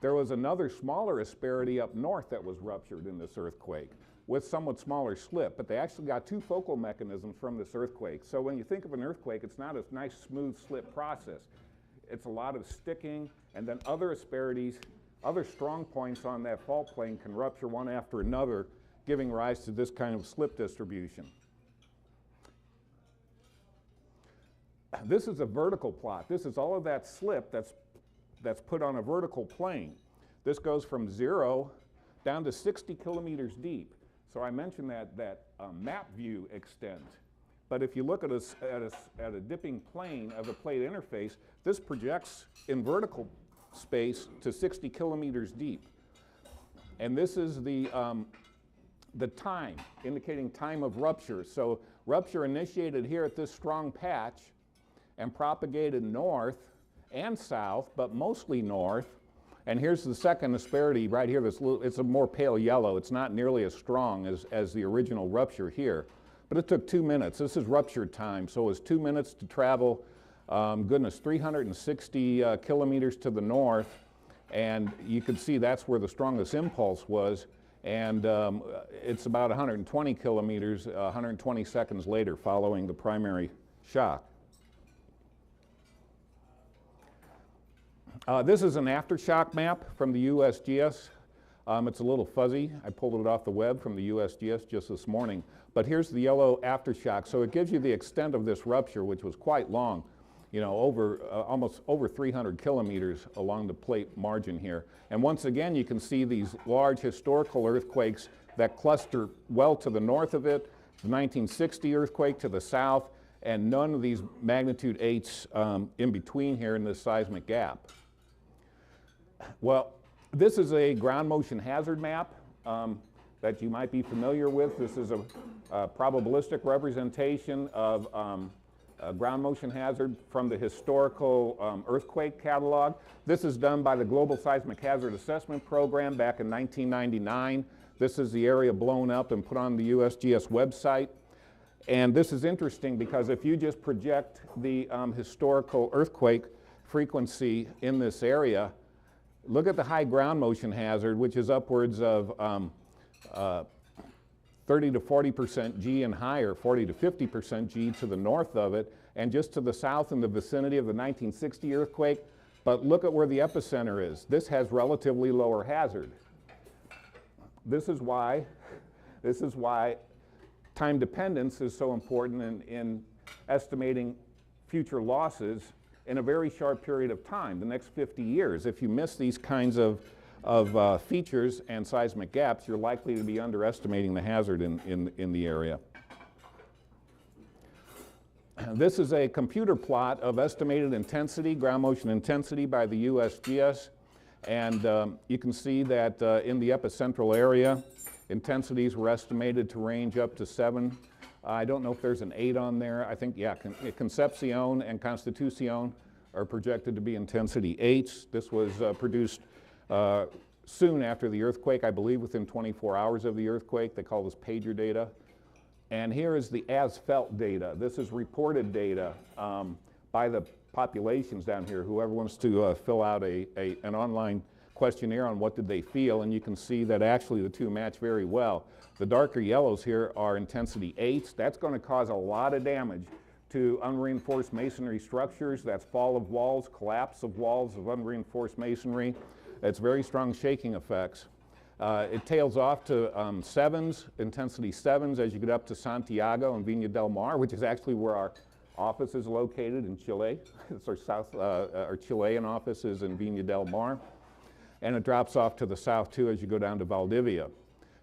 There was another smaller asperity up north that was ruptured in this earthquake with somewhat smaller slip, but they actually got two focal mechanisms from this earthquake. So when you think of an earthquake, it's not a nice smooth slip process. It's a lot of sticking, and then other asperities, other strong points on that fault plane can rupture one after another, giving rise to this kind of slip distribution. This is a vertical plot. This is all of that slip that's put on a vertical plane. This goes from 0 down to 60 kilometers deep. So I mentioned that map view extent. But if you look at a dipping plane of a plate interface, this projects in vertical space to 60 kilometers deep. And this is the time, indicating time of rupture. So rupture initiated here at this strong patch and propagated north and south, but mostly north. And here's the second asperity right here. It's a more pale yellow. It's not nearly as strong as the original rupture here. But it took 2 minutes. This is rupture time. So it was 2 minutes to travel, 360 kilometers to the north. And you can see that's where the strongest impulse was. And it's about 120 kilometers, 120 seconds later following the primary shock. This is an aftershock map from the USGS. It's a little fuzzy. I pulled it off the web from the USGS just this morning. But here's the yellow aftershock. So it gives you the extent of this rupture, which was quite long, you know, almost over 300 kilometers along the plate margin here. And once again, you can see these large historical earthquakes that cluster well to the north of it, the 1960 earthquake to the south, and none of these magnitude 8s in between here in this seismic gap. Well, this is a ground motion hazard map that you might be familiar with. This is a probabilistic representation of a ground motion hazard from the historical earthquake catalog. This is done by the Global Seismic Hazard Assessment Program back in 1999. This is the area blown up and put on the USGS website. And this is interesting because if you just project the historical earthquake frequency in this area, look at the high ground motion hazard, which is upwards of 30 to 40% G and higher, 40 to 50% G to the north of it, and just to the south in the vicinity of the 1960 earthquake. But look at where the epicenter is. This has relatively lower hazard. This is why time dependence is so important in estimating future losses in a very short period of time, the next 50 years. If you miss these kinds of features and seismic gaps, you're likely to be underestimating the hazard in the area. This is a computer plot of estimated intensity, ground motion intensity by the USGS. And you can see that in the epicentral area, intensities were estimated to range up to 7. I don't know if there's an 8 on there. I think, yeah, Concepcion and Constitucion are projected to be intensity 8s. This was produced soon after the earthquake, I believe within 24 hours of the earthquake. They call this pager data. And here is the as-felt data. This is reported data by the populations down here. Whoever wants to fill out an online questionnaire on what did they feel, and you can see that actually the two match very well. The darker yellows here are intensity 8s. That's going to cause a lot of damage to unreinforced masonry structures. That's fall of walls, collapse of walls of unreinforced masonry. It's very strong shaking effects. It tails off to 7s, intensity 7s, as you get up to Santiago and Viña del Mar, which is actually where our office is located in Chile. It's our Chilean office is in Viña del Mar. And it drops off to the south too as you go down to Valdivia.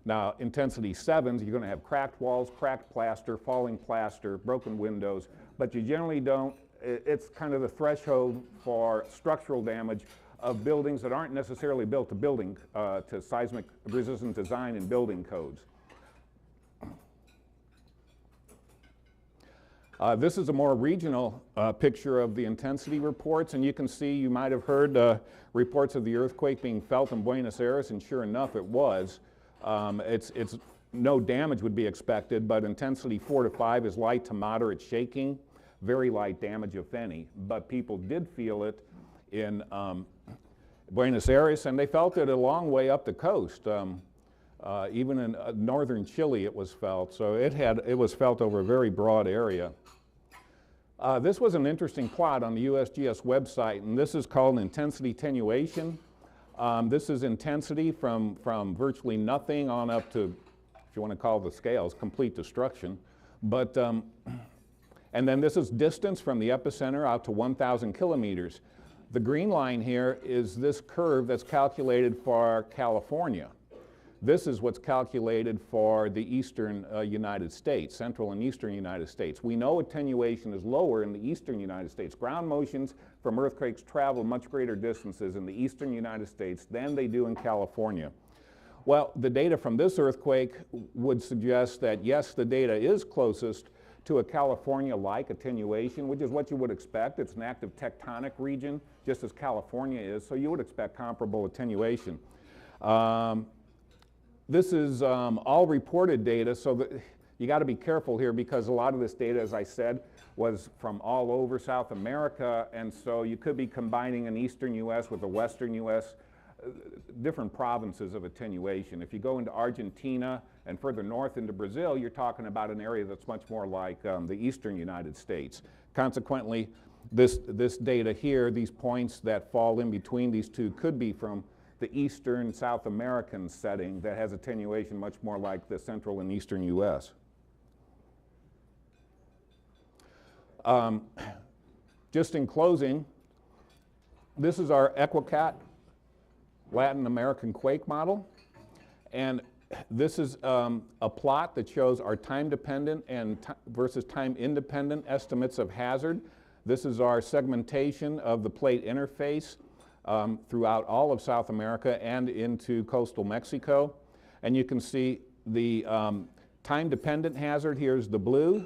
Now, intensity 7s, you're going to have cracked walls, cracked plaster, falling plaster, broken windows, but you generally don't. It's kind of the threshold for structural damage of buildings that aren't necessarily built to seismic resistant design and building codes. This is a more regional picture of the intensity reports, and you can see, you might have heard reports of the earthquake being felt in Buenos Aires, and sure enough it was. It's no damage would be expected, but intensity 4 to 5 is light to moderate shaking, very light damage if any, but people did feel it in Buenos Aires, and they felt it a long way up the coast. Even in northern Chile it was felt, so it was felt over a very broad area. This was an interesting plot on the USGS website, and this is called intensity attenuation. This is intensity from virtually nothing on up to, if you want to call the scales, complete destruction. But, and then this is distance from the epicenter out to 1,000 kilometers. The green line here is this curve that's calculated for California. This is what's calculated for the eastern United States, central and eastern United States. We know attenuation is lower in the eastern United States. Ground motions from earthquakes travel much greater distances in the eastern United States than they do in California. Well, the data from this earthquake would suggest that yes, the data is closest to a California-like attenuation, which is what you would expect. It's an active tectonic region, just as California is, so you would expect comparable attenuation. This is all reported data, so that you got to be careful here because a lot of this data, as I said, was from all over South America, and so you could be combining an eastern U.S. with a western U.S., different provinces of attenuation. If you go into Argentina and further north into Brazil, you're talking about an area that's much more like the eastern United States. Consequently, this data here, these points that fall in between these two could be from the eastern South American setting that has attenuation much more like the central and eastern U.S. Just in closing, this is our EQECAT Latin American quake model, and this is a plot that shows our time-dependent and versus time-independent estimates of hazard. This is our segmentation of the plate interface throughout all of South America and into coastal Mexico. And you can see the time-dependent hazard here is the blue,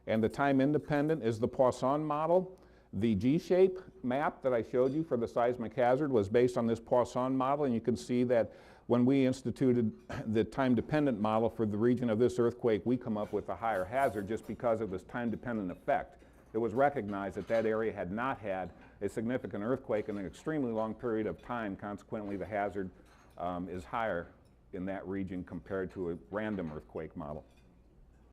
and the time-independent is the Poisson model. The G-shape map that I showed you for the seismic hazard was based on this Poisson model, and you can see that when we instituted the time-dependent model for the region of this earthquake, we come up with a higher hazard just because of this time-dependent effect. It was recognized that that area had not had a significant earthquake in an extremely long period of time. Consequently, the hazard is higher in that region compared to a random earthquake model.